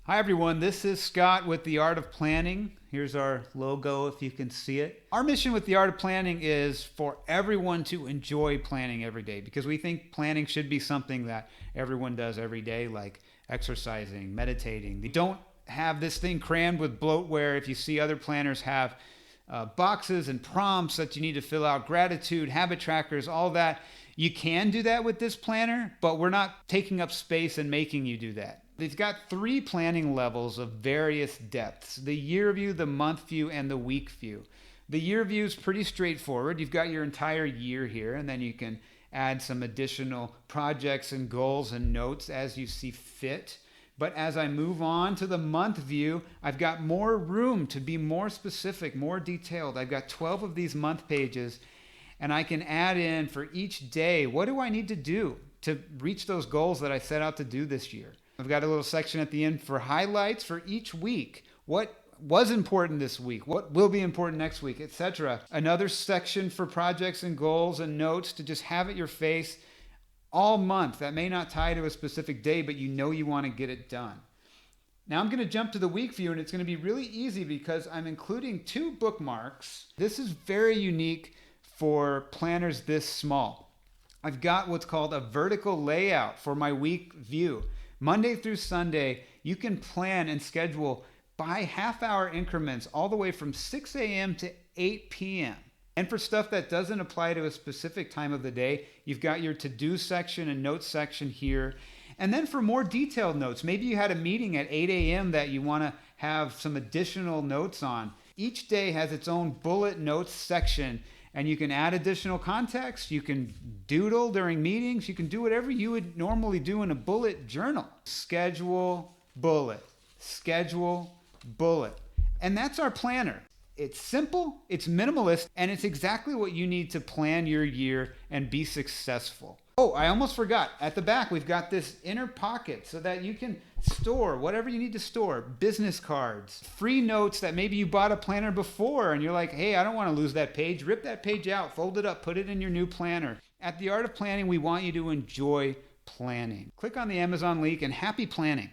Hi everyone, this is Scott with The Art of Planning. Here's our logo if you can see it. Our mission with The Art of Planning is for everyone to enjoy planning every day because we think planning should be something that everyone does every day, like exercising, meditating. They don't have this thing crammed with bloatware. If you see other planners have boxes and prompts that you need to fill out, gratitude, habit trackers, all that. You can do that with this planner, but we're not taking up space and making you do that. It's got 3 planning levels of various depths: the year view, the month view, and the week view. The year view is pretty straightforward. You've got your entire year here, and then you can add some additional projects and goals and notes as you see fit. But as I move on to the month view, I've got more room to be more specific, more detailed. I've got 12 of these month pages, and I can add in for each day, what do I need to do to reach those goals that I set out to do this year? I've got a little section at the end for highlights for each week. What was important this week? What will be important next week, etc. Another section for projects and goals and notes to just have at your face all month. That may not tie to a specific day, but you know you want to get it done. Now I'm going to jump to the week view, and it's going to be really easy because I'm including 2 bookmarks. This is very unique for planners this small. I've got what's called a vertical layout for my week view. Monday through Sunday, you can plan and schedule by half-hour increments all the way from 6 a.m. to 8 p.m. And for stuff that doesn't apply to a specific time of the day, you've got your to-do section and notes section here. And then for more detailed notes, maybe you had a meeting at 8 a.m. that you want to have some additional notes on. Each day has its own bullet notes section, and you can add additional context. You can doodle during meetings. You can do whatever you would normally do in a bullet journal. Schedule, bullet, schedule, bullet. And that's our planner. It's simple, it's minimalist, and it's exactly what you need to plan your year and be successful. Oh, I almost forgot. At the back, we've got this inner pocket so that you can store whatever you need to store. Business cards, free notes that maybe you bought a planner before and you're like, hey, I don't want to lose that page. Rip that page out, fold it up, put it in your new planner. At The Art of Planning, we want you to enjoy planning. Click on the Amazon link and happy planning.